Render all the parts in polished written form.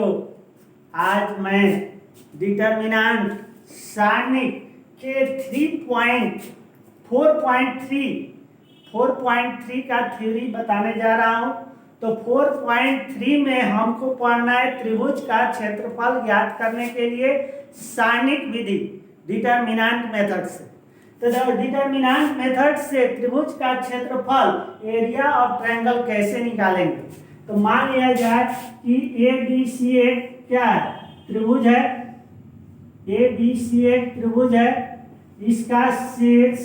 तो आज मैं डिटर्मिनेंट सारणिक के 4.3 का थ्योरी बताने जा रहा हूं। तो 4.3 में हमको पढ़ना है त्रिभुज का क्षेत्रफल ज्ञात करने के लिए सारणिक विधि डिटर्मिनेंट मेथड से। तो डिटर्मिनेंट मेथड से त्रिभुज का क्षेत्रफल एरिया ऑफ ट्रायंगल कैसे निकालेंगे। तो मान लिया जाए कि ए बी सी एक क्या है, त्रिभुज है। ए बी सी एक त्रिभुज है। इसका शीर्ष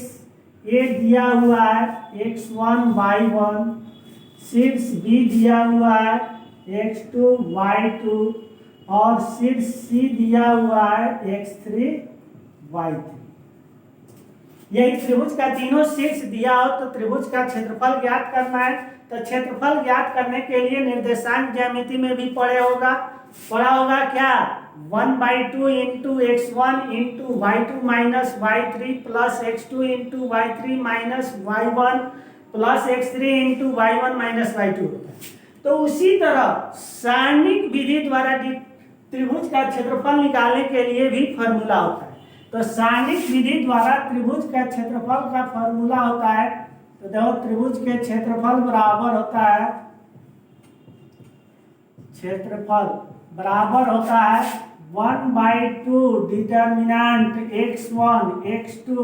ए दिया हुआ है x1 y1, शीर्ष बी दिया हुआ है x2 y2 और शीर्ष सी दिया हुआ है x3 y3। यही त्रिभुज का तीनों शीर्ष दिया हो तो त्रिभुज का क्षेत्रफल ज्ञात करना है। तो क्षेत्रफल ज्ञात करने के लिए निर्देशांक ज्यामिति में भी पढ़ा होगा क्या 1/2 into x1 into y2 minus y3 plus x2 into y3 minus y1 plus x3 into y1 minus y2 होता है। तो उसी तरह सारणिक विधि द्वारा त्रिभुज का क्षेत्रफल निकालने के लिए भी फॉर्मूला होता है। तो सारणिक विधि द्वारा त्रिभुज का क्षेत्रफल का फॉर्मूला होता है। तो देखो त्रिभुज के क्षेत्रफल बराबर होता है, क्षेत्रफल बराबर होता है 1/2 डिटर्मिनेंट x1 x2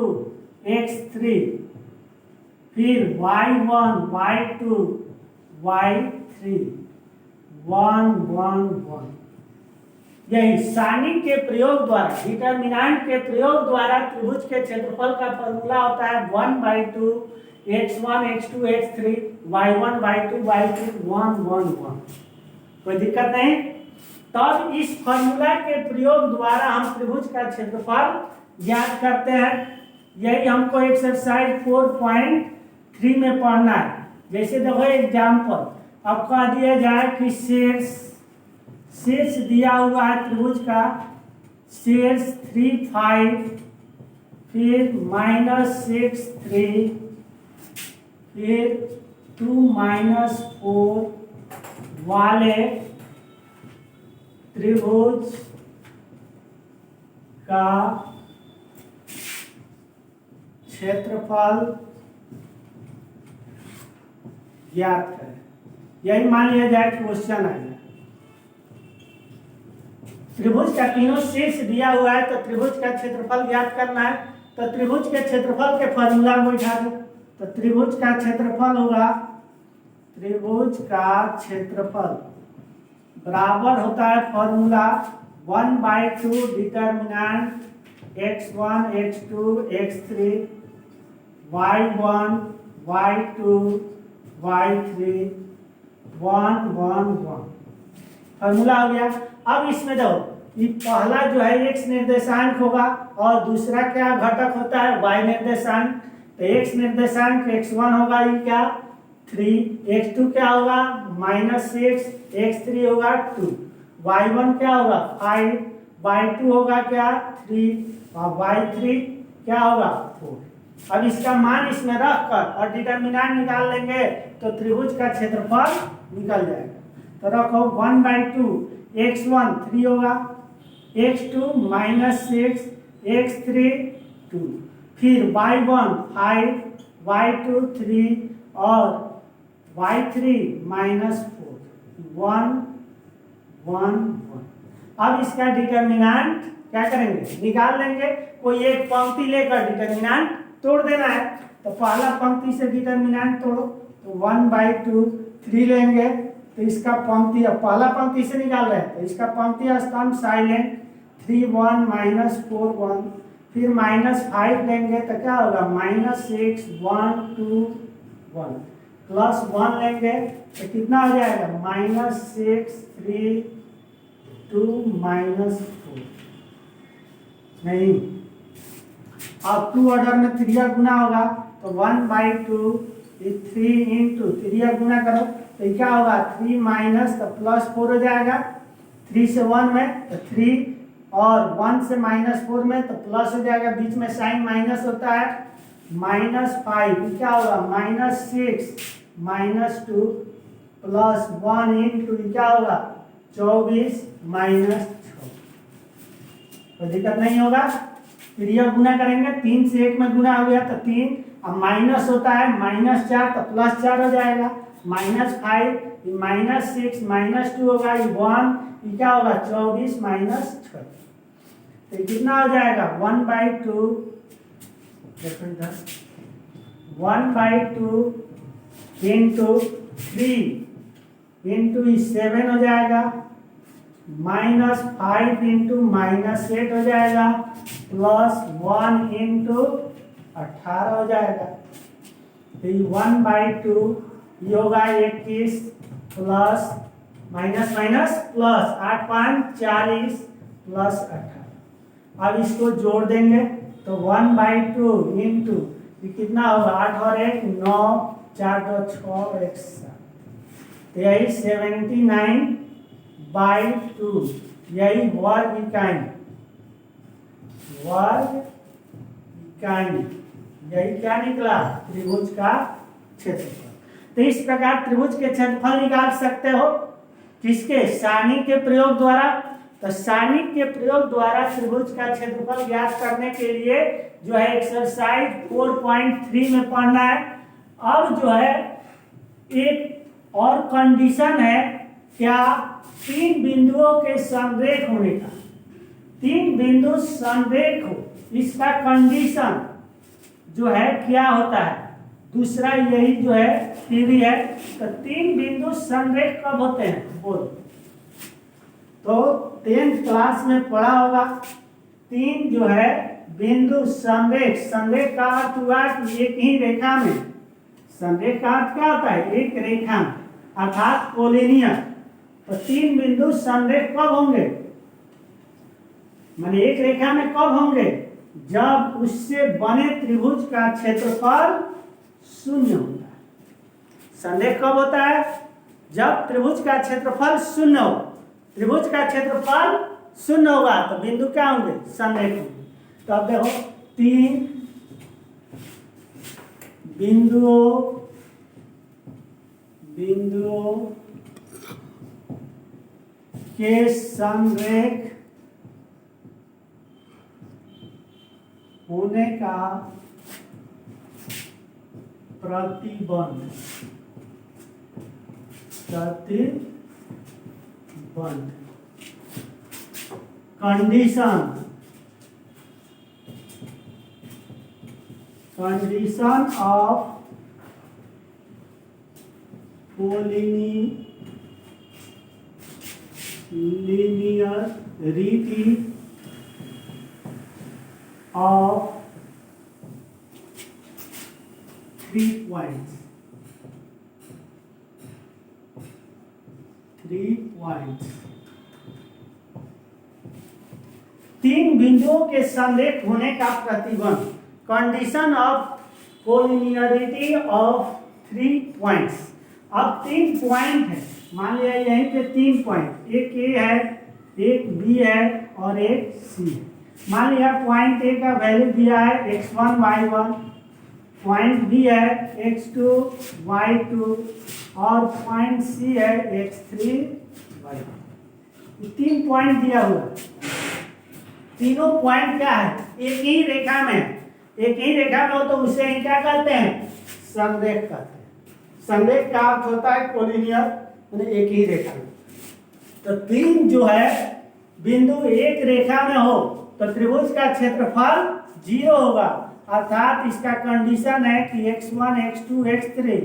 x3 फिर y1 y2 y3 1 1 1। यही सारणिक के प्रयोग द्वारा डिटर्मिनेंट के प्रयोग द्वारा त्रिभुज के क्षेत्रफल का फॉर्मूला होता है 1/2 x1 x2 x3 y1 y2 y3 1 1 1। कोई दिक्कत नहीं। तब इस फॉर्मूला के प्रयोग द्वारा हम त्रिभुज का क्षेत्रफल ज्ञात करते हैं। यही हमको एक्सरसाइज 4.3 में पढ़ना है। जैसे देखो एग्जाम्पल अब कह दिया जाए कि शीर्ष दिया हुआ है त्रिभुज का शीर्ष 3 5 फिर -6 3 फिर 2 4 वाले त्रिभुज का क्षेत्रफल ज्ञात करें। यही मान लिया जाए क्वेश्चन है। त्रिभुज का तीनों शीर्ष दिया हुआ है तो त्रिभुज का क्षेत्रफल ज्ञात करना है। तो त्रिभुज के क्षेत्रफल के फॉर्मूला में बैठा दो। तो त्रिभुज का क्षेत्रफल होगा, त्रिभुज का क्षेत्रफल बराबर होता है formula 1/2 determinant x1 x2 x3 y1 y2 y3 1 1 1। Formula हो गया। अब इसमें देखो ये पहला जो है x निर्देशांक होगा और दूसरा क्या घटक होता है y निर्देशांक। तो x निर्देशांक x1 होगा ये क्या 3, x2 क्या होगा -6, x3 होगा 2, y1 क्या होगा 5, y2 होगा क्या 3 और y3 क्या होगा 4। अब इसका मान इसमें रखकर और डिटर्मिनेंट निकाल लेंगे तो त्रिभुज का क्षेत्रफल निकल जाएगा। तो रखो 1/2 x1 3 होगा, x2 -6 x3 2 फिर y1 5 y2 3 और y3 -4 1 1 1। अब इसका डिटर्मिनेंट क्या करेंगे निकाल लेंगे। कोई एक पंक्ति लेकर डिटर्मिनेंट तोड़ देना है। तो पहला पंक्ति से डिटर्मिनेंट तोड़ो। तो 1/2 3 लेंगे तो इसका पंक्ति अब पहला पंक्ति से निकाल रहे हैं तो इसका पंक्ति स्तंभ साइलेंट 3 1 -4 1 फिर -5 लेंगे तो क्या होगा -6 1 2 1 प्लस 1 लेंगे तो कितना हो जाएगा -6 3 2 -4। नहीं अब 2 ऑर्डर में 3 गुना होगा तो 1/2 3 इंटू 3 गुना करो तो क्या होगा 3 माइनस तो +4 हो जाएगा। 3 से 1 में तो 3 और 1 से -4 में तो प्लस हो जाएगा, बीच में साइन माइनस होता है। -5 क्या होगा -6 -2 +1 इंटू क्या होगा 24 माइनस 6, कोई दिक्कत नहीं होगा। फिर यह गुना करेंगे, 3 से 1 में गुना हो गया तो 3, अब माइनस होता है -4 तो +4 हो जाएगा, -5 -6 -2 होगा, ये 1, ये क्या होगा 24 माइनस 6, तो कितना हो जाएगा 1/2, देखो इधर 1/2 इंटू 3 इंटू 7 हो जाएगा, -5 इंटू -8 हो जाएगा, +1 इंटू 18 हो जाएगा, तो 1/2 ये होगा 21 plus minus minus plus 8 5 40 plus 18। अब इसको जोड़ देंगे तो 1/2 इंटू ये कितना होगा 8 और 1 9 4 2 6 1 7, तो यही 79/2 यही वर्ग इकाई, वर्ग इकाई, यही क्या निकला त्रिभुज का क्षेत्रफल। तो इस प्रकार त्रिभुज के क्षेत्रफल निकाल सकते हो किसके, सारणी के प्रयोग द्वारा। तो सारणी के प्रयोग द्वारा त्रिभुज का क्षेत्रफल ज्ञात करने के लिए जो है एक्सरसाइज 4.3 में पढ़ना है। अब जो है एक और कंडीशन है, क्या 3 बिंदुओं के संरेख होने का, 3 बिंदु संरेख हो, इसका कंडीशन जो है क्या होता है, दूसरा यही जो है थ्योरी है। तो 3 बिंदु संरेख कब होते हैं बोलो, तो 10th क्लास में पढ़ा होगा। 3 जो है बिंदु संरेख, संरेख का अर्थ हुआ कि एक ही रेखा में, संरेख का अर्थ क्या होता है एक रेखा में अर्थात कोलिनियर। तो 3 बिंदु संरेख कब होंगे, माने एक रेखा में कब होंगे, जब उससे बने त्रिभुज का क्षेत्रफल 0 होता है। संरेख कब होता है, जब त्रिभुज का क्षेत्रफल 0 हो, त्रिभुज का क्षेत्रफल 0 होगा तो बिंदु क्या होंगे संरेख होंगे। तो अब देखो 3 बिंदुओं के संरेख होने का प्रतिबंध condition of collinearity of 3 points, 3 बिंदुओं के संरेख होने का प्रतिबंध, condition of collinearity of 3 points. अब 3 पॉइंट है, मान लिया यहीं पे 3 पॉइंट, एक ए है, एक बी है और एक सी है। मान लिया पॉइंट ए का वैल्यू दिया है x1 y1, पॉइंट बी है x2 y2 और पॉइंट सी है x3 y1। 3 पॉइंट दिया हुआ, तीनों पॉइंट क्या है एक ही रेखा में, एक ही रेखा में हो तो उसे ही क्या कहते हैं संरेख कहते हैं। संरेख का अर्थ होता है कोलिनियर, माने एक ही रेखा में। तो 3 जो है बिंदु एक रेखा में हो तो त्रिभुज का क्षेत्रफल 0 होगा, अर्थात इसका कंडीशन है कि x1 x2 x3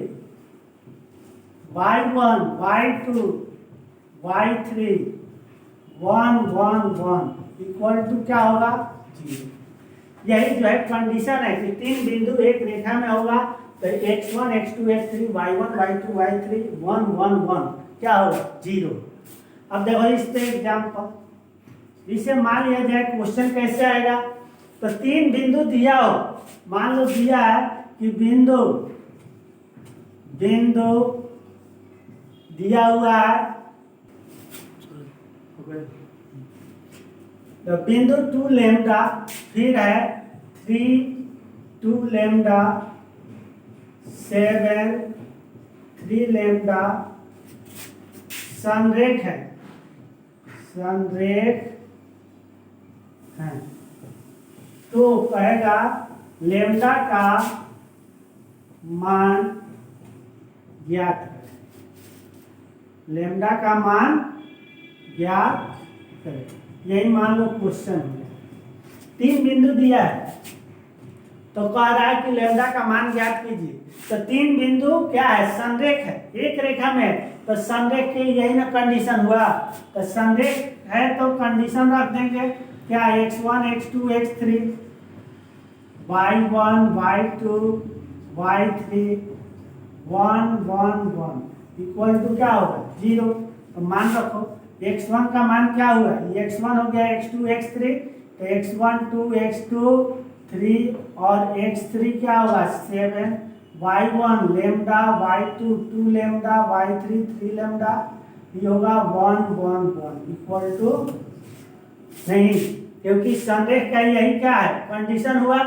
y1 y2 y3 1 1 1 equal to क्या होगा 0। यही जो है कंडीशन है कि 3 बिंदु एक रेखा में होगा तो x1 x2 x3 y1 y2 y3 1 1 1 क्या होगा 0। अब देखो इस पे एग्जांपल, इसे मान लिया जाए क्वेश्चन कैसे आएगा। तो 3 बिंदु दिया हो, मान लो दिया है कि बिंदु दिया हुआ है, तो बिंदु 2 लैम्डा, फिर है 3 2 लैम्डा 7 3 लैम्डा संरेख है। संरेख है। तो कहेगा लेम्डा का मान ज्ञात करें, लेम्डा का मान ज्ञात करें। यही मान लो क्वेश्चन है। 3 बिंदु दिया है तो कह रहा है कि लेम्डा का मान ज्ञात कीजिए। तो 3 बिंदु क्या है, संरेख है, एक रेखा में। तो संरेख के यही ना कंडीशन हुआ। तो संरेख है तो कंडीशन रख देंगे क्या, x1 x2 x3 y1 y2 y3 1 1 1 equal to क्या होगा 0। तो मान रखो x1 का मान क्या हुआ, x1 हो गया x2 x3। तो x1 2 x2 3 और x3 क्या होगा 7, y1 lambda y2 2 lambda y3 3 lambda, ये होगा 1 1 1 इक्वल टू नहीं, क्योंकि संरेख का यही क्या है कंडीशन हुआ।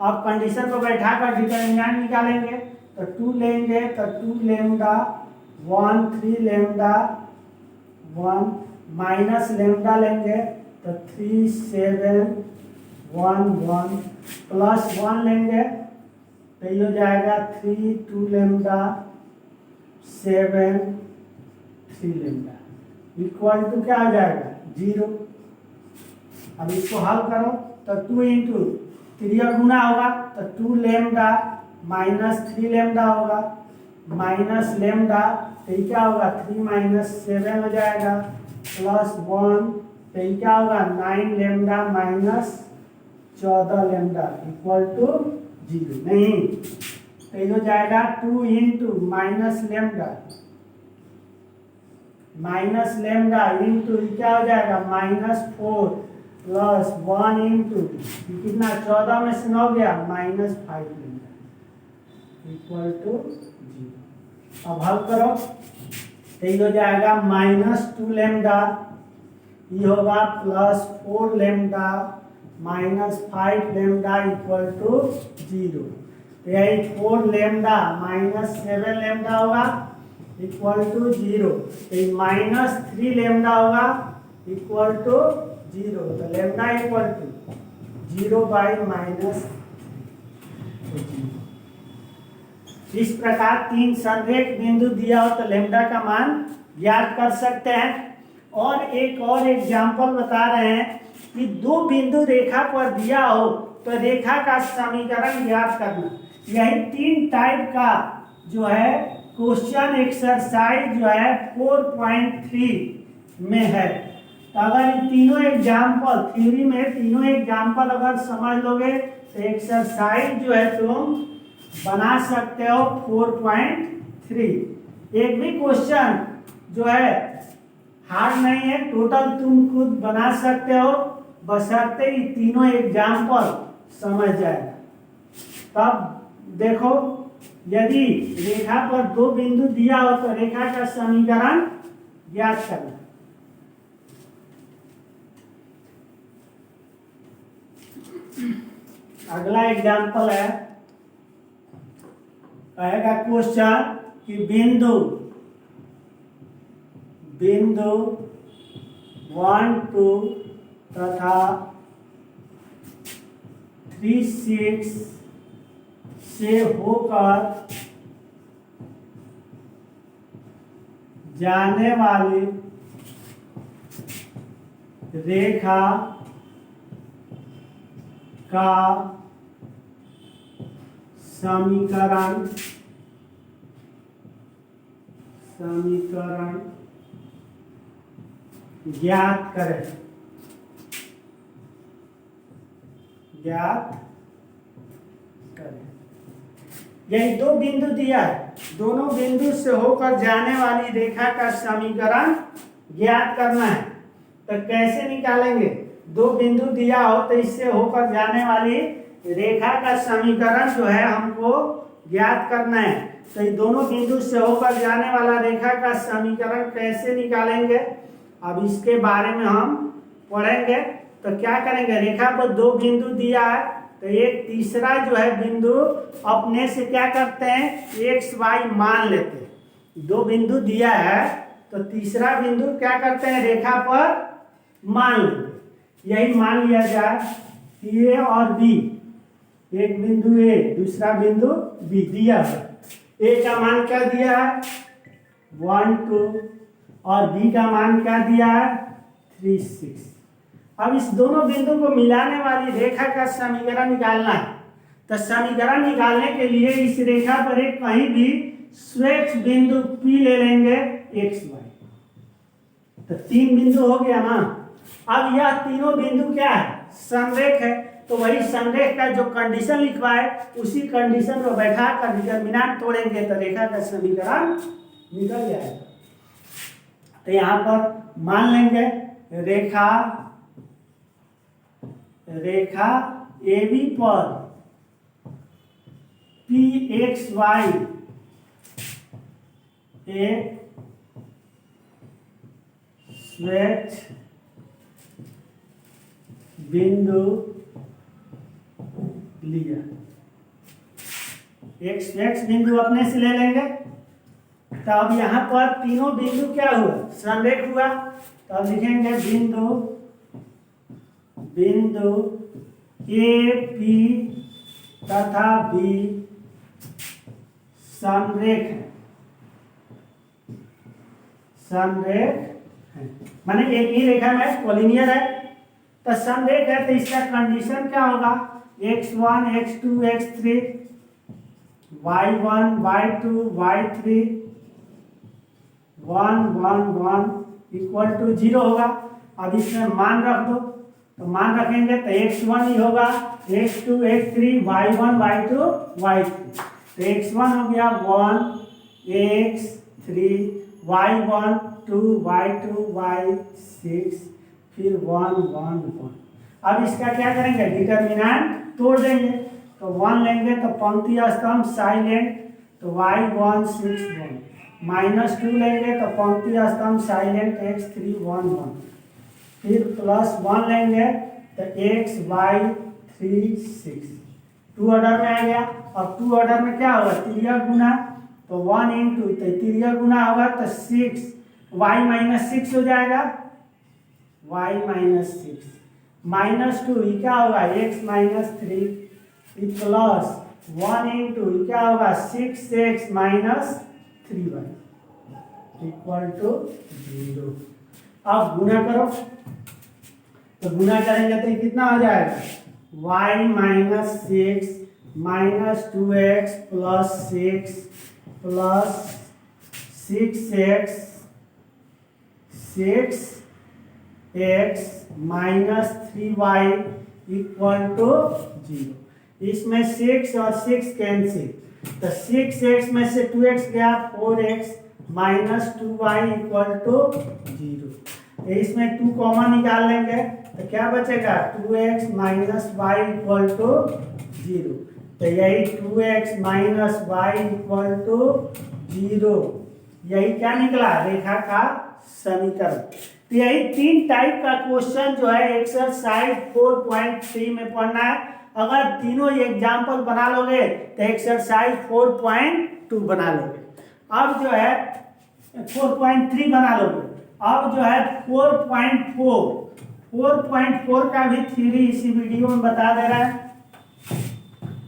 अब कंडीशन को बैठा कर डिटरमिनेंट निकालेंगे। तो 2 लेंगे तो 2 लेम्डा 1 3 लेम्डा 1 माइनस लेम्डा लेंगे तो 3 7 1 1 प्लस 1 लेंगे तो ये हो जाएगा 3 2 लेम्डा 7 3 लेम्डा इक्वल टू क्या हो जाएगा 0। अब इसको हल करो तो 2 इंटू 3 और गुना होगा तो 2 लेम्डा माइनस 3 लेम्डा होगा माइनस लेम्डा तो ये क्या होगा 3 माइनस 7 हो जाएगा प्लस 1 तो ये क्या होगा 9 lambda minus 14 lambda equal to 0। नहीं तो ये हो जाएगा 2 इंटू माइनस लेम्डा इंटू क्या हो जाएगा -4 प्लस 1 इंटू कितना 14 में से 9 गया -5 लेम्डा इक्वल टू 0। अब हल करो तो ये हो जाएगा -2 लेम्डा, ये होगा +4 लेम्डा -5 लेम्डा इक्वल टू 0। तो यही 4 लेम्डा -7 लेम्डा होगा इक्वल टू 0। तो -3 लेम्डा होगा इक्वल टू 0। तो लेम्डा इक्वल टू 0 बाई -3। इस प्रकार 3 संरेख बिंदु दिया हो तो लेम्डा का मान ज्ञात कर सकते हैं। और एक और एग्जाम्पल बता रहे हैं कि 2 बिंदु रेखा पर दिया हो तो रेखा का समीकरण ज्ञात करना। यही 3 टाइप का जो है क्वेश्चन एक्सरसाइज जो है 4.3 में है। तो अगर ये तीनों एग्जाम्पल थ्योरी में तीनों एग्जाम्पल अगर समझ लोगे तो एक्सरसाइज जो है तुम बना सकते हो 4.3। एक भी क्वेश्चन जो है हार्ड नहीं है, टोटल तुम खुद बना सकते हो बशर्ते ही तीनों एग्जाम्पल समझ जाएगा। तब देखो यदि रेखा पर 2 बिंदु दिया हो तो रेखा का समीकरण ज्ञात करना। अगला एग्जाम्पल है, कहेगा क्वेश्चन कि बिंदु 1 2 तथा 3 6 से होकर जाने वाली रेखा का समीकरण ज्ञात करें। यही 2 बिंदु दिया है, दोनों बिंदु से होकर जाने वाली रेखा का समीकरण ज्ञात करना है। तो कैसे निकालेंगे, 2 बिंदु दिया हो तो इससे होकर जाने वाली रेखा का समीकरण जो है हमको ज्ञात करना है। तो ये दोनों बिंदु से होकर जाने वाला रेखा का समीकरण कैसे निकालेंगे, अब इसके बारे में हम पढ़ेंगे। तो क्या करेंगे, रेखा पर 2 बिंदु दिया है तो एक तीसरा जो है बिंदु अपने से क्या करते हैं x y मान लेते हैं। 2 बिंदु दिया है तो तीसरा बिंदु क्या करते हैं रेखा पर मान लेंगे, यही मान लिया जाए कि ए और बी, एक बिंदु ए दूसरा बिंदु बी दिया है। ए का मान क्या दिया है 1 2 और बी का मान क्या दिया है 3 6। अब इस दोनों बिंदु को मिलाने वाली रेखा का समीकरण निकालना है। तो समीकरण निकालने के लिए इस रेखा पर एक कहीं भी स्वच्छ बिंदु P ले लेंगे x y। तो 3 बिंदु हो गया ना। अब यह तीनों बिंदु क्या है संरेख है, तो वही संरेख का जो कंडीशन लिखवा है उसी कंडीशन को बैठा कर डिटरमिनेंट तोड़ेंगे तो रेखा का समीकरण निकल जाएगा। तो यहाँ पर मान लेंगे रेखा AB पर PXY एक स्वच्छ बिंदु लिया। एक स्वच्छ बिंदु अपने से ले लेंगे। तो अब यहाँ पर तीनों बिंदु क्या हुआ संरेख हुआ। तो अब लिखेंगे बिंदु ए पी तथा बी संरेख है, माने एक ही रेखा में कोलिनियर है। तो संरेख है तो इसका कंडीशन क्या होगा x1 x2 x3 y1 y2 y3 1 1 1 equal to 0 होगा। अब इसमें मान रख दो, तो मान रखेंगे तो x1 ही होगा x2 x3 y1 y2 y3। तो x1 हो गया 1 x3 y1 2 y2 y6 फिर 1 1 1। अब इसका क्या करेंगे डिटरमिनेंट तोड़ देंगे। तो 1 लेंगे तो पंक्ति स्तंभ साइलेंट, तो y1 6 1 -2 लेंगे तो पंक्ति स्तंभ साइलेंट x3 1 1 फिर +1 लेंगे तो x y 3 6 2 ऑर्डर में आ गया। अब 2 ऑर्डर में क्या होगा तिर्यक गुना, तो 1 इंटू तो तिर्यक गुना होगा तो 6 y -6 हो जाएगा y -6 -2 ये क्या होगा x -3 प्लस 1 इंटू ये क्या होगा 6x -3y इक्वल टू 0। अब गुना करो, तो गुना करेंगे तो कितना हो जाएगा y -6 -2x plus 6 plus 6x -3y equal to 0। इसमें 6 और 6 कैंसिल, तो 6x में से 2x गया 4x -2y इक्वल टू 0। इसमें 2 कॉमन निकाल लेंगे तो क्या बचेगा 2x -y इक्वल टू 0। तो यही 2x -y इक्वल टू 0 यही क्या निकला रेखा का समीकरण। तो यही 3 टाइप का क्वेश्चन जो है एक्सरसाइज 4.3 में पढ़ना है। अगर तीनों एग्जाम्पल बना लोगे तो एक्सरसाइज 4.2 बना लोगे। अब जो है 4.3 बना लोगे। अब जो है 4.4 का भी थ्योरी इसी वीडियो में बता दे रहा है।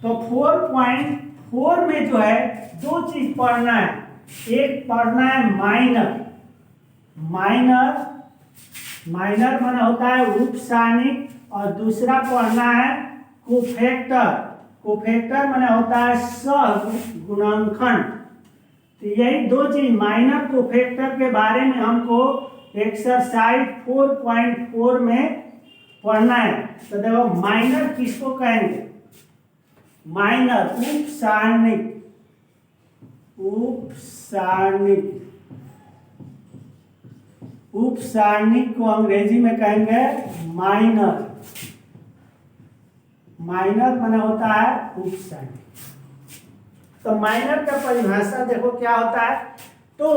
तो 4.4 में जो है 2 चीज पढ़ना है। एक पढ़ना है माइनर माना होता है उपसारणिक और दूसरा पढ़ना है कोफैक्टर माना होता है सहगुणनखंड। तो यही 2 चीज माइनर कोफैक्टर के बारे में हमको एक्सरसाइज 4.4 में पढ़ना है। तो देखो माइनर किसको कहेंगे माइनर उपसारणिक को अंग्रेजी में कहेंगे माइनर माना होता है उपसारणिक। तो माइनर का परिभाषा देखो क्या होता है। तो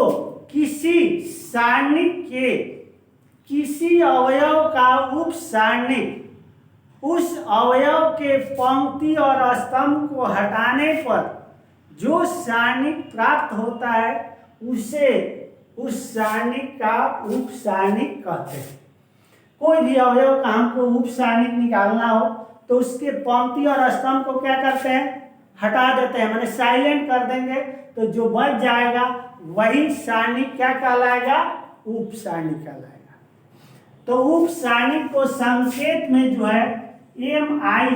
किसी सारणिक के किसी अवयव का उपसारणिक उस अवयव के पंक्ति और स्तंभ को हटाने पर जो सारणिक प्राप्त होता है उसे उस सारणिक का उपसारणिक कहते हैं। कोई भी अवयव का हमको उप सारणिक निकालना हो तो उसके पंक्ति और स्तंभ को क्या करते हैं, हटा देते हैं, माने साइलेंट कर देंगे। तो जो बच जाएगा वही सारणिक क्या कहलाएगा, उप सारणिक कहलाएगा। तो उप सारणिक को संकेत में जो है एम आई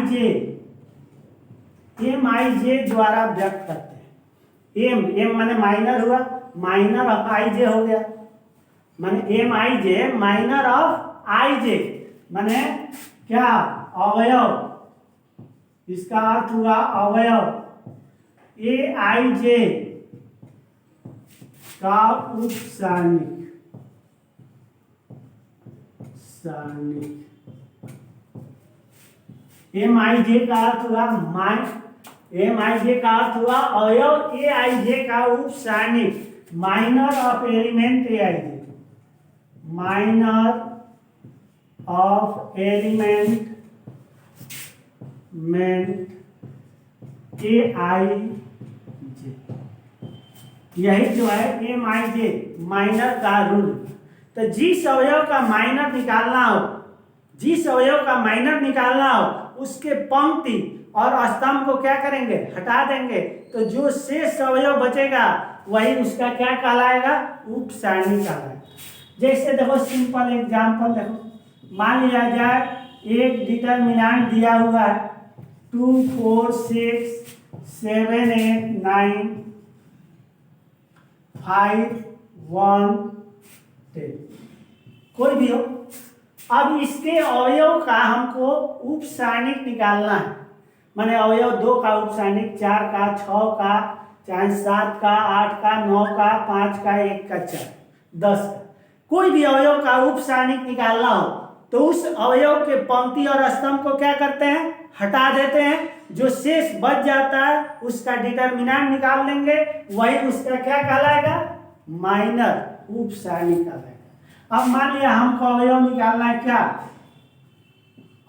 जे द्वारा व्यक्त करते हैं। एम माने माइनर हुआ, माइनर ऑफ आई जे हो गया, माने M I J minor of I J माने क्या, अवयव, इसका अर्थ हुआ अवयव ए आई जे का उप सारणिक, एम आई जे का अर्थ हुआ एम आई जे का अर्थ हुआ अवयव ए आई जे का उप सारणिक minor of element A I J, minor of element A I J, यही जो है एम आई जे माइनर का रूल। तो जिस अवयव का माइनर निकालना हो, जिस अवयव का माइनर निकालना हो उसके पंक्ति और स्तंभ को क्या करेंगे, हटा देंगे। तो जो शेष अवयव बचेगा वही उसका क्या कहलाएगा, उप सारणी कहलाएगा। जैसे देखो सिंपल एग्जांपल देखो, मान लिया जाए एक डिटरमिनेंट दिया हुआ है 2 4 6 7 8 9 5 1 10 कोई भी हो। अब इसके अवयव का हमको उप सारणिक निकालना है, माने अवयव 2 का उप सारणिक, 4 का, 6 का, चाहे 7 का, 8 का, 9 का, 5 का, 1 का, 4, 10 का, कोई भी अवयव का उप सारणिक निकालना हो तो उस अवयव के पंक्ति और स्तंभ को क्या करते हैं, हटा देते हैं। जो शेष बच जाता है उसका डिटरमिनेंट निकाल लेंगे, वही उसका क्या कहलाएगा, माइनर उप सारणी कहलाएगा। अब मान लिया हमको अवयव निकालना है क्या,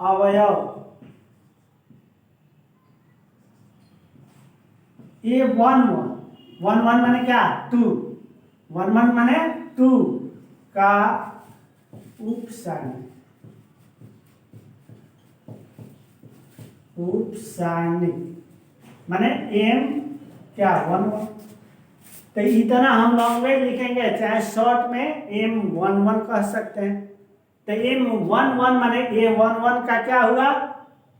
अवयव A11 माने क्या, 2, 11 माने 2 का उप सारणी, उप सारणी माने एम क्या 11। तो इतना हम लॉन्गवेज लिखेंगे, चाहे शॉर्ट में M11 कह सकते हैं। तो M11 माने A11 का क्या हुआ,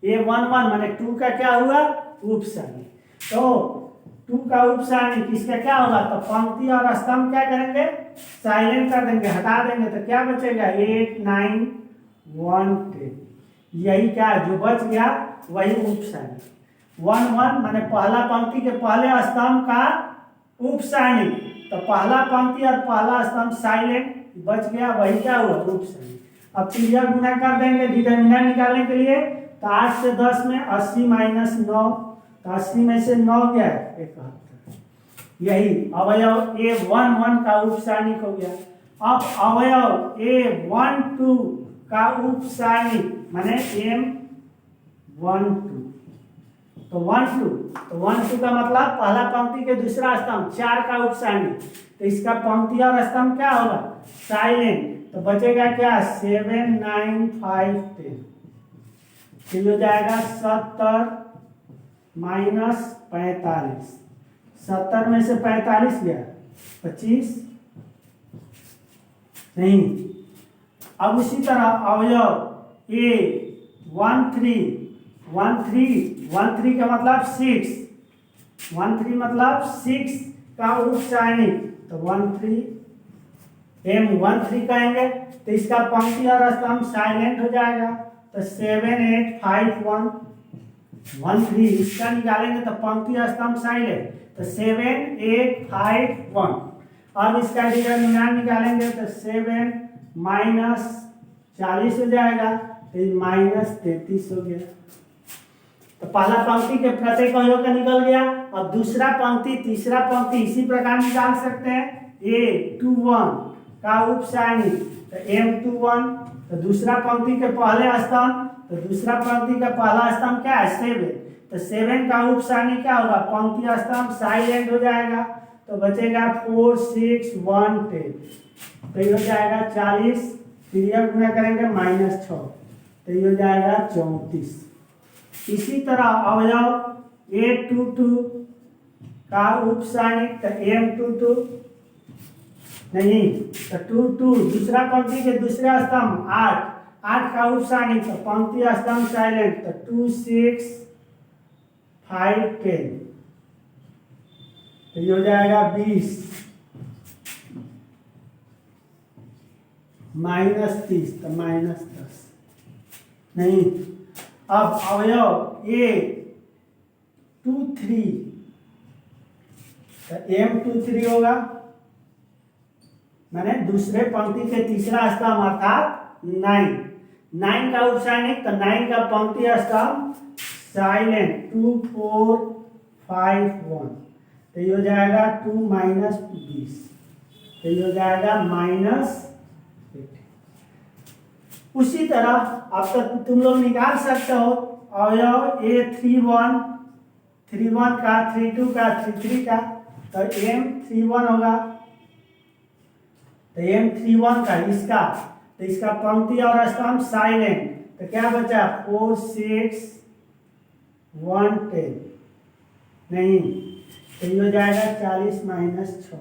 A11 माने 2 का क्या हुआ, उप सारणी। तो 2 का उप सारणी किसका क्या होगा, तो पंक्ति और स्तंभ क्या करेंगे, साइलेंट कर देंगे, हटा देंगे। तो क्या बचेगा 8 9 1 10, यही क्या जो बच गया वही उप सारणी। 11 माने पहला पंक्ति के पहले स्तंभ का उप सारणी, तो पहला पंक्ति और पहला स्तंभ साइलेंट, बच गया वही क्या हुआ, उप सारणी। अब क्लियर गुना कर देंगे डिटरमिनेंट निकालने के लिए। तो 8 से 10 में 80 माइनस 9, तो 80 में से 9 गया 71, यही अवयव A11 का उप सारणी हो गया। अब अवयव A12 का उप सारणी माने M12, तो 1 2 का मतलब पहला पंक्ति के दूसरा स्तंभ 4 का उप सारणी, तो इसका पंक्ति और स्तंभ क्या होगा, साइलेंट। तो बचेगा क्या 7 9 5 10, फिर हो जाएगा 70 माइनस 45, 70 में से 45 गया 25 नहीं। अब उसी तरह अवयव A13 का मतलब 6, 13 मतलब 6 का उप सारणी, तो 13 M13 कहेंगे। तो इसका पंक्ति और स्तंभ साइलेंट हो जाएगा। तो 7 8 5 1 13, इसका निकालेंगे तो पंक्ति और स्तंभ साइलेंट, तो 7 8 5 1। अब इसका डिटरमिनेंट निकालेंगे तो 7 माइनस 40 हो जाएगा, तो माइनस 33 हो गया। तो पहला पंक्ति के प्रत्येक अवयव का निकल गया। अब दूसरा पंक्ति, तीसरा पंक्ति इसी प्रकार निकाल सकते हैं। A21 का उप सारणी, तो M21, तो दूसरा पंक्ति के पहले स्तंभ, तो दूसरा पंक्ति का पहला स्तंभ क्या है 7, तो 7 का उप सारणी क्या होगा, पंक्ति स्तंभ साइलेंट हो जाएगा। तो बचेगा 4 6 1 10, तो ये हो जाएगा 40 फिर यह गुना करेंगे -6, तो ये हो जाएगा 34। इसी तरह अवयव A22 का उपसारणिक, तो M22 नहीं, तो 22 दूसरा पंक्ति के दूसरे स्तंभ 8 का उपसारणिक, तो पंक्ति स्तंभ साइलेंट, तो 2 6 5 10, तो ये हो जाएगा 20 -30, तो -10 नहीं। अब अवयव A23, तो M23 होगा, मैंने दूसरे पंक्ति के तीसरा स्तंभ अर्थात 9 का उपसारणिक, तो 9 का पंक्ति स्तंभ साइलेंट 2 4 5 1, तो ये हो जाएगा 2 -20, तो ये हो जाएगा -8। उसी तरह अब तक तुम लोग निकाल सकते हो अवयव A31 का, 32 का, 33 का, तो M31 होगा, तो M31 का इसका, तो इसका पंक्ति और स्तंभ साइलेंट, तो क्या बचा 4 6 1 10 नहीं, तो ये हो जाएगा 40 -6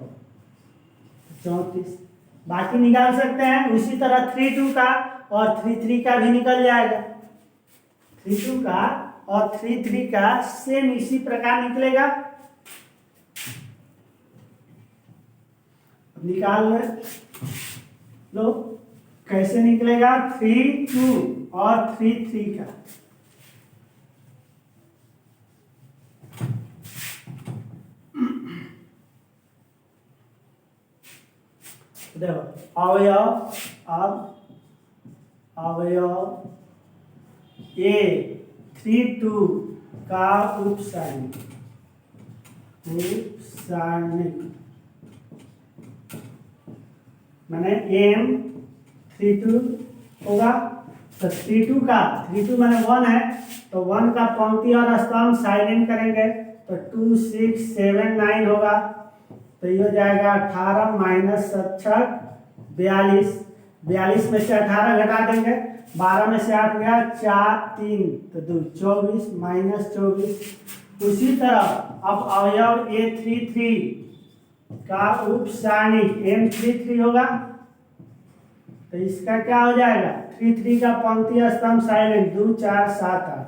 34। बाकी निकाल सकते हैं। उसी तरह 32 का और 33 का भी निकल जाएगा। 32 का और 33 का सेम इसी प्रकार निकलेगा। निकाल लो कैसे निकलेगा। 32 और 33 का देखो अवयव, अब अवयव A32 का उपसारणिक माने M32 होगा। तो 32 का 32 माने 1 है, तो 1 का पंक्ति और स्तंभ साइलेंट करेंगे, तो 2 6 7 9 होगा। तो ये हो जाएगा 18 - 7 42। 42 में से 18 घटा देंगे, 12 में से 8 गया 4 3 तो 2 24 -24। उसी तरह अब अवयव A33 का उपसारणिक M33 होगा। तो इसका क्या हो जाएगा 33 का पंक्ति स्तंभ साइलेंट 2 4 7 8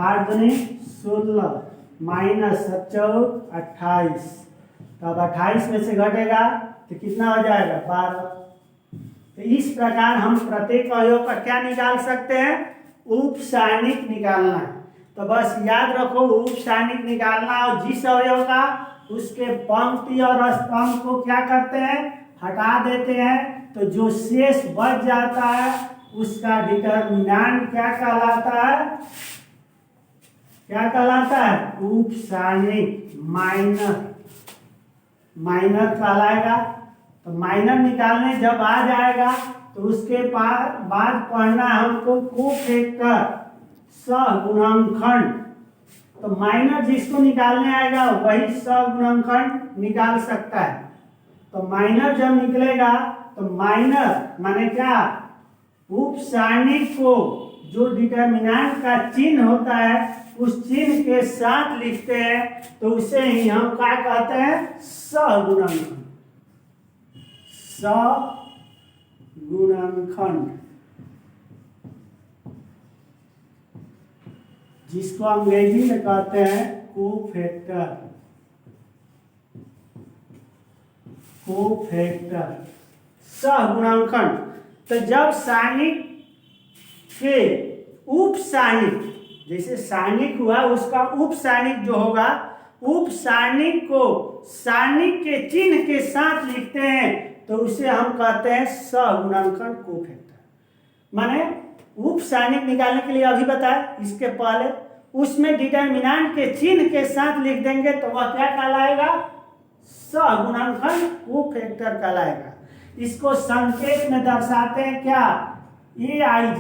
8 दूनी 16 -7 28। तो अब 28 में से घटेगा तो कितना हो जाएगा 12। तो इस प्रकार हम प्रत्येक अवयव का क्या निकाल सकते हैं, उपसारणिक निकालना है। तो बस याद रखो उपसारणिक निकालना, और जिस अवयव का उसके पंक्ति और स्तंभ को क्या करते हैं हटा देते हैं, तो जो शेष बच जाता है उसका डिटर्मिनेंट क्या कहलाता है, क्या कहलाता है उपसारणिक माइनर कहलाएगा। तो माइनर निकालने जब आ जाएगा तो उसके बाद पढ़ना है हमको कोफैक्टर सहगुणनखंड। तो माइनर जिसको निकालने आएगा वही सहगुणनखंड निकाल सकता है। तो माइनर जब निकलेगा तो माइनर माने क्या, उपसारणिक को जो डिटर्मिनेंट का चिन्ह होता है उस चिन्ह के साथ लिखते हैं, तो उसे ही हम क्या कहते हैं सहगुणनखंड। सहगुणनखंड जिसको अंग्रेजी में कहते हैं कोफैक्टर। सहगुणनखंड। तो जब सारणिक के उपसारणिक, जैसे सारणिक हुआ उसका उपसारणिक जो होगा, उपसारणिक को सारणिक के चिन्ह के साथ लिखते हैं, तो उसे हम कहते हैं सहगुणनखंड कोफैक्टर। माने उपसारणिक निकालने के लिए अभी बताया, इसके पहले उसमें डिटर्मिनेंट के चिन्ह के साथ लिख देंगे तो वह क्या कहलाएगा, सहगुणनखंड कोफैक्टर कहलाएगा। इसको संकेत में दर्शाते हैं क्या, AIJ,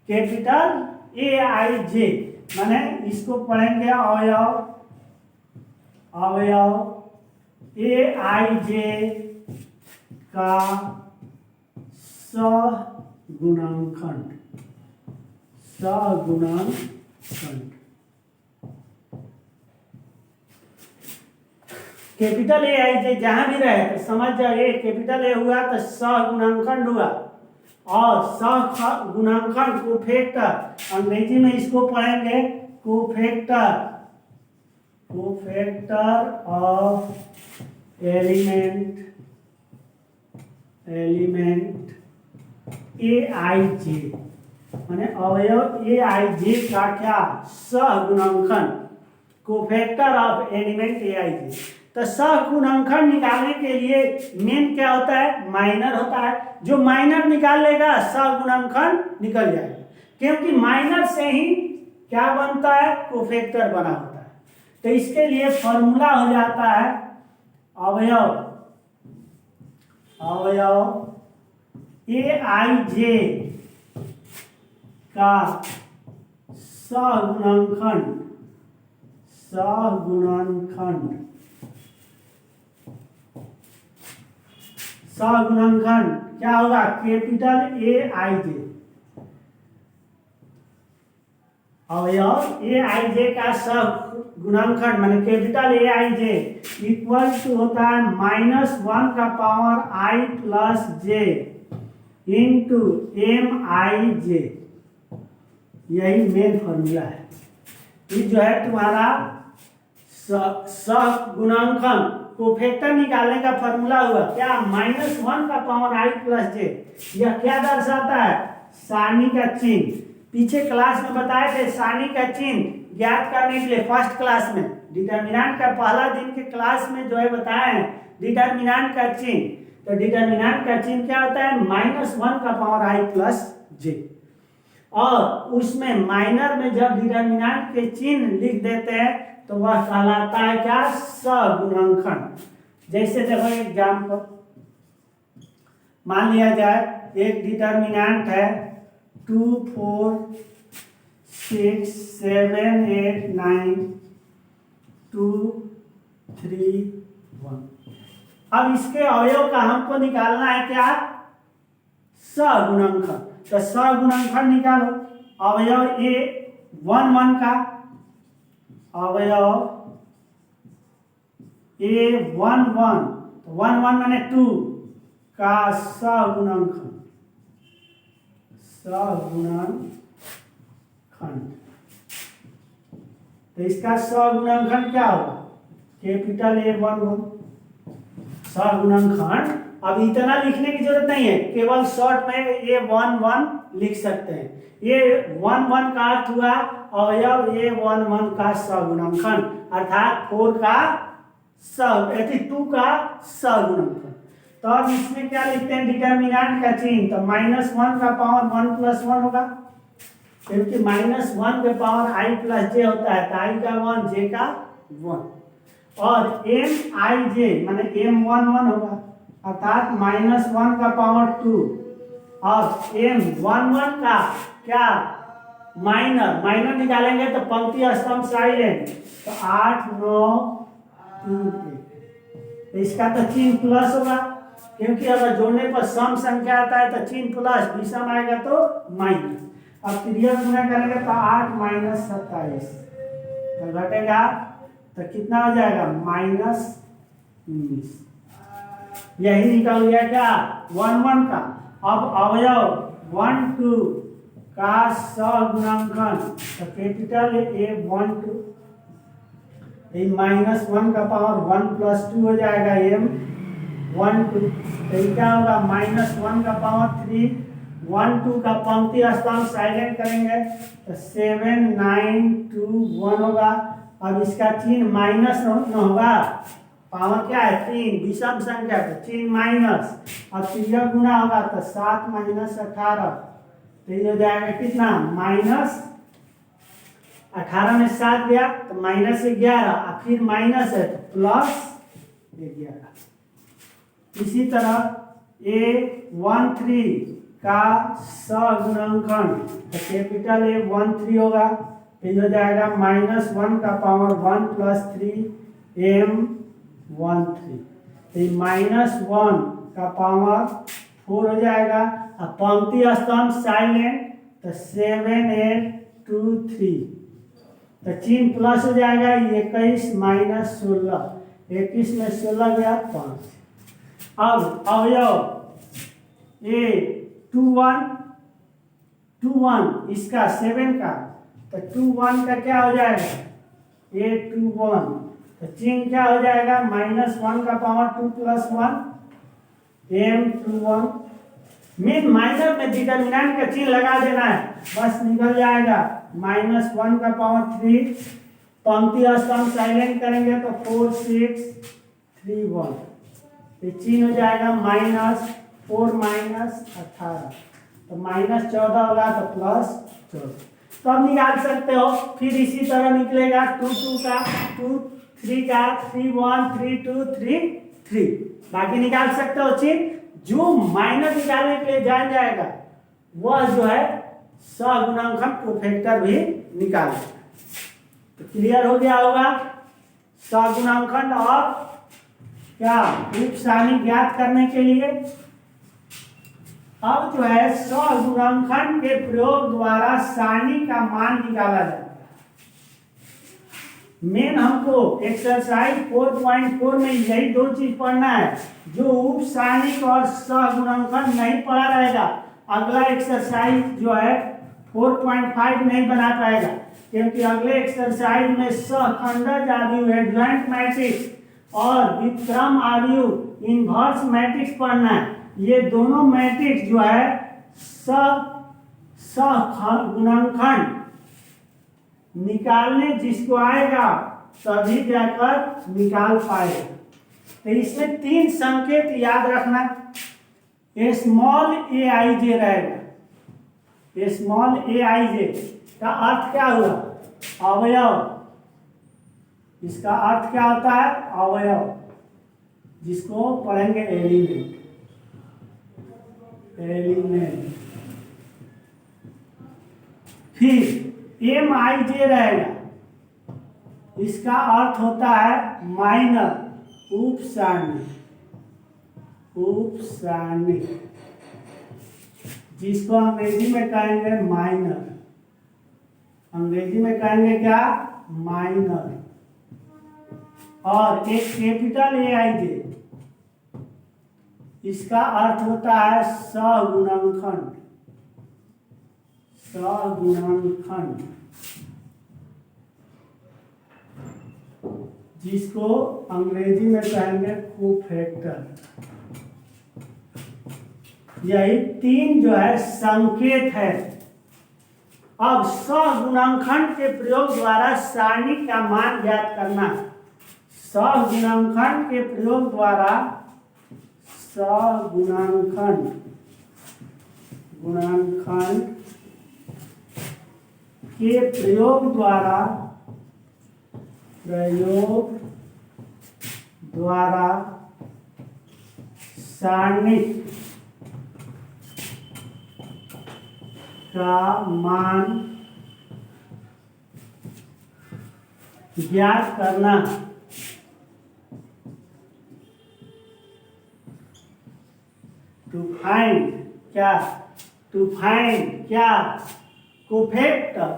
कैपिटल AIJ। माने इसको पढ़ेंगे अवयव AIJ का सगुणनखंड। कैपिटल ए आई जे जहां भी रहे तो समझ जाओ, ए कैपिटल ए हुआ तो सहगुणनखंड हुआ, और सहगुणनखंड कोफैक्टर, अंग्रेजी में इसको पढ़ेंगे cofactor of element A I J, माने अवयव ए आई जे का क्या सहगुणनखंड, cofactor of element A I जे। तो सहगुणनखंड निकालने के लिए मेन क्या होता है, माइनर होता है। जो माइनर निकाल लेगा सहगुणनखंड निकल जाएगा, क्योंकि माइनर से ही क्या बनता है, कोफैक्टर बना होता है। तो इसके लिए फॉर्मूला हो जाता है अवयव ए आई जे का सहगुणनखंड क्या होगा, कैपिटल ए आई जे, अवयव ए आई जे का सहगुणनखंड माने capital A I J equal to होता है -1 का power I plus J into M I J. यही मेन फॉर्मूला है। ये जो है तुम्हारा सहगुणनखंड कोफैक्टर निकालने का फॉर्मूला हुआ क्या, -1 का पावर आई प्लस जे। यह क्या दर्शाता है, सारणी का चिन्ह। पीछे क्लास में बताए थे सारणी का चिन्ह ज्ञात करने के लिए, फर्स्ट क्लास में डिटर्मिनेंट का पहला दिन के क्लास में जो है बताए हैं डिटर्मिनेंट का चिन्ह। तो डिटर्मिनेंट का चिन्ह क्या होता है, -1 का पावर आई प्लस जे। और उसमें माइनर में जब डिटर्मिनेंट के चिन्ह लिख देते हैं तो वह कहलाता है क्या, सहगुणनखंड। जैसे देखो एग्जाम्पल, मान लिया जाए एक डिटर्मिनेंट है 2 4 6 7 8 9 2 3 1। अब इसके अवयव का हमको निकालना है क्या, सहगुणनखंड। तो सहगुणनखंड निकालो, अवयव ए 1 1 का, अवयव ए 1 1 माने 2 का सहगुणनखंड तो इसका सहगुणनखंड क्या होगा, कैपिटल ए 1 1 सहगुणनखंड। अब इतना लिखने की जरूरत नहीं है, केवल शॉर्ट में ये 1 1 लिख सकते हैं। ये 1 1 का अर्थ हुआ अवयव ए 1 1 का सहगुणनखंड, अर्थात 4 का 2 का सहगुणनखंड। तो अब इसमें क्या लिखते हैं, डिटर्मिनेंट का चिन्ह। तो -1 का पावर 1 + 1 होगा, क्योंकि -1 के पावर आई प्लस जे होता है, तो आई का 1 जे का 1। और एम आई जे माने m 1 1 होगा, अर्थात -1 का पावर 2 और m 1 1 का क्या, माइनर निकालेंगे तो पंक्ति स्तंभ साइलेंट, तो 8 9 3 1। इसका तो चिन्ह प्लस होगा, क्योंकि अगर जोड़ने पर सम संख्या आता है तो चिन्ह प्लस, विषम आएगा तो माइनस। अब त्रिया गुना करेंगे तो 8 - 27 तो घटेगा, तो कितना हो जाएगा, -19। यही निकल गया क्या, 1 1 का। अब अवयव 1 2 का सहगुणनखंड, तो कैपिटल ए 1 2 -1 का पावर 1 + 2 हो जाएगा m 1 2। तो क्या होगा, -1 का पावर 3 1 2 का पंक्ति स्तंभ साइलेंट करेंगे तो 7 9 2 1 होगा। अब इसका चिन्ह माइनस न होगा, पावर क्या है 3, विषम संख्या तो चिन्ह माइनस। अब त्रिया गुना होगा तो 7 - 18 तो ये हो जाएगा कितना, -18 में 7 गया तो -11, और फिर माइनस है तो +11। इसी तरह ए 1 3 का सहगुणनखंड, तो कैपिटल ए 1 3 होगा, तो हो जाएगा -1 का पावर 1 + 3 m 1 3। तो -1 का पावर 4 हो जाएगा। अब पंक्ति स्तंभ साइलेंट, तो 7 8 2 3, तो चिन्ह प्लस हो जाएगा। 21 माइनस 16, 21 में 16 गया 5। अब अवयव ए 2 1 2 1 इसका 7 का, तो 2 1 का क्या हो जाएगा, ए 2 1, तो चिन्ह क्या हो जाएगा, -1 का पावर 2 + 1 m 2 1। मेन माइनर में डिटरमिनेंट का चिन्ह लगा देना है, बस निकल जाएगा। -1 का पावर 3, पंक्ति स्तंभ साइलेंट करेंगे तो 4 6 3 1, ये चिन्ह हो जाएगा -4 -18, तो -14 होगा तो +14। तो अब निकाल सकते हो। फिर इसी तरह निकलेगा 2 2 का, 2 3 का, 3 1 3 2 3 3, बाकी निकाल सकते हो चिन्ह। जो माइनर निकालने के लिए जान जाएगा वह जो है सहगुणनखंड कोफैक्टर भी निकाल लेगा। तो क्लियर हो गया होगा। सहगुणनखंड और क्या उप सारणी ज्ञात करने के लिए अब जो है सहगुणनखंड के प्रयोग द्वारा सारणी का मान निकाला जाता है। मेन हमको एक्सरसाइज 4.4 में यही दो चीज पढ़ना है। जो उप सारणिक और सहगुणनखंड नहीं पढ़ा रहेगा, अगला एक्सरसाइज जो है 4.5 नहीं बना पाएगा, क्योंकि अगले एक्सरसाइज में सहखंडज आव्यूह एडजॉइंट मैट्रिक्स और विक्रम आव्यूह इनवर्स मैट्रिक्स पढ़ना है। ये दोनों मैट्रिक्स जो है सहगुणनखंड निकालने जिसको आएगा तभी जाकर निकाल पाएगा। तो इसमें 3 संकेत याद रखना। स्मॉल aij रहेगा। स्मॉल aij का अर्थ क्या हुआ, अवयव। इसका अर्थ क्या होता है, अवयव, जिसको पढ़ेंगे एलिमेंट। एलिमेंट। फिर mij रहेगा, इसका अर्थ होता है माइनर, उप सारणी। उप सारणी जिसको अंग्रेजी में कहेंगे माइनर। अंग्रेजी में कहेंगे क्या, माइनर। और एक कैपिटल aij, इसका अर्थ होता है सहगुणनखंड। सहगुणनखंड जिसको अंग्रेजी में कहेंगे कोफैक्टर। यही 3 जो है संकेत है। अब सहगुणनखंड के प्रयोग द्वारा सारणी का मान ज्ञात करना। सहगुणनखंड के प्रयोग द्वारा, सहगुणनखंड गुणनखंड के प्रयोग द्वारा सारणी का मान ज्ञात करना। टू फाइंड क्या, टू फाइंड क्या, cofactor.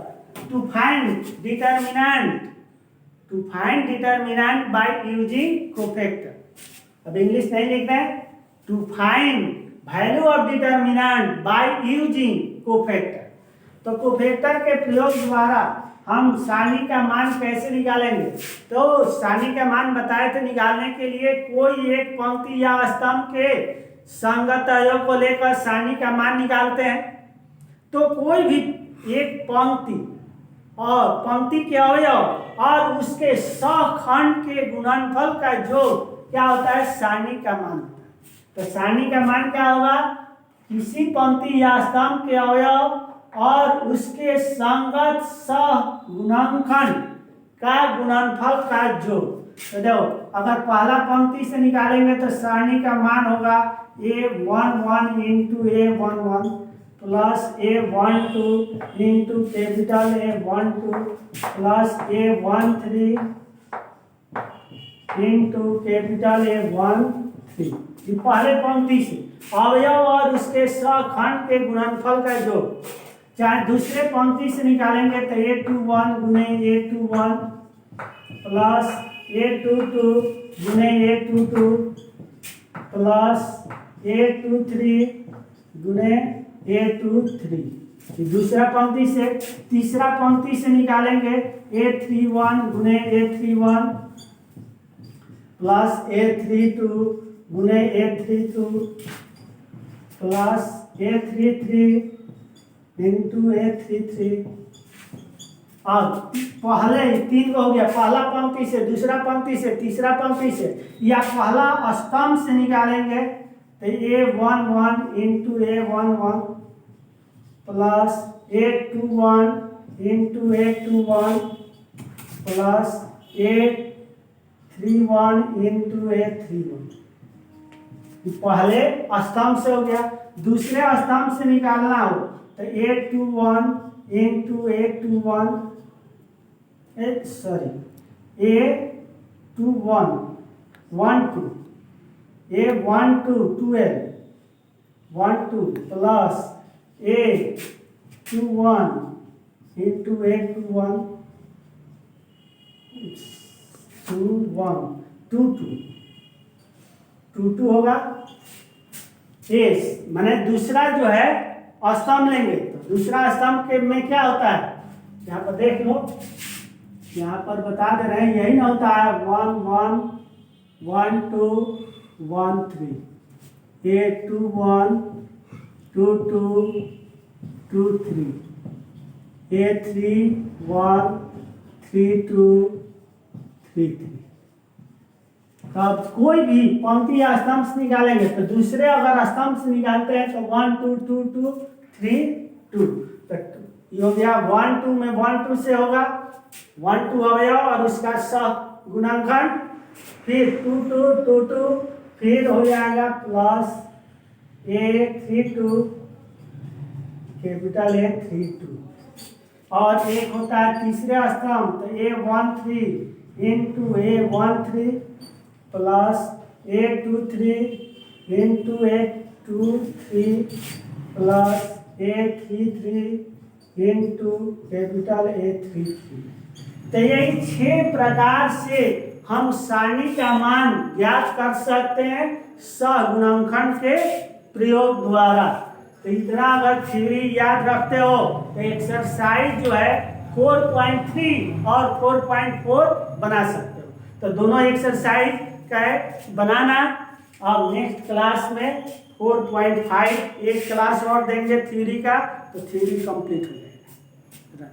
To find determinant, to find determinant by using cofactor. अब इंग्लिश नहीं लिखना है, to find value of determinant by using cofactor. तो कोफैक्टर के प्रयोग द्वारा हम सारणी का मान कैसे निकालेंगे। तो सारणी का मान बताए थे, निकालने के लिए कोई एक पंक्ति या स्तंभ के संगत अवयव को लेकर सारणी का मान निकालते हैं। तो कोई भी एक पंक्ति और पंक्ति के अवयव और उसके सहखंड के गुणनफल का जोड़ क्या होता है, सारणी का मान। तो सारणी का मान क्या होगा, किसी पंक्ति या स्तंभ के अवयव और उसके संगत सहगुणनखंड का गुणनफल का जोड़। तो देखो, अगर पहला पंक्ति से निकालेंगे तो सारणी का मान होगा a11 into a11 plus a12 into capital A12 plus A13 into capital A13। ये पहले पंक्ति से अवयव और उसके सखंड के गुणनफल का योग, चाहे दूसरे पंक्ति से निकालेंगे तो A21 गुने A21 प्लस A22 गुने A22 प्लस A23 गुने A23। दूसरा पंक्ति से तीसरा पंक्ति से निकालेंगे A31 गुने A31 प्लस A32 गुने A32 plus A33 into A33। अब पहले तीन हो गया, पहला पंक्ति से दूसरा पंक्ति से तीसरा पंक्ति से, या पहला स्तंभ से निकालेंगे तो A11 into A11 plus A21 into A21 plus A31 into A31। पहले स्तंभ से हो गया, दूसरे स्तंभ से निकालना हो तो A21 into A21 A21 12 A12 12 plus A21 into A21 22 होगा। एस माने दूसरा जो है स्तंभ लेंगे तो दूसरा स्तंभ के में क्या होता है, यहाँ पर देख लो, यहाँ पर बता दे रहे हैं, यही ना होता है 1 1 1 2 1 3 A21 2 2 2 3 A31 3 2 3 3। तब कोई भी पंक्ति या स्तंभ से निकालेंगे तो दूसरे अगर स्तंभ से निकालते हैं तो 1 2 2 2 3 2, ये हो गया 1 2 में 1 2 से होगा 1 2 अवयव और उसका सह गुणनखंड, फिर 2 2 2 2 फिर हो जाएगा प्लस A32 कैपिटल A32। और एक होता है तीसरे स्तंभ तो A13 into A13 plus A23 into A23 plus A33 into capital A33। तो यही 6 प्रकार से हम सारणी का मान ज्ञात कर सकते हैं सहगुणनखंड के प्रयोग द्वारा। तो इतना अगर थ्योरी याद रखते हो तो एक्सरसाइज जो है 4.3 और 4.4 बना सकते हो। तो दोनों एक्सरसाइज का बनाना। अब नेक्स्ट क्लास में 4.5 एक क्लास और देंगे थ्योरी का, तो थ्योरी कंप्लीट हो जाएगा।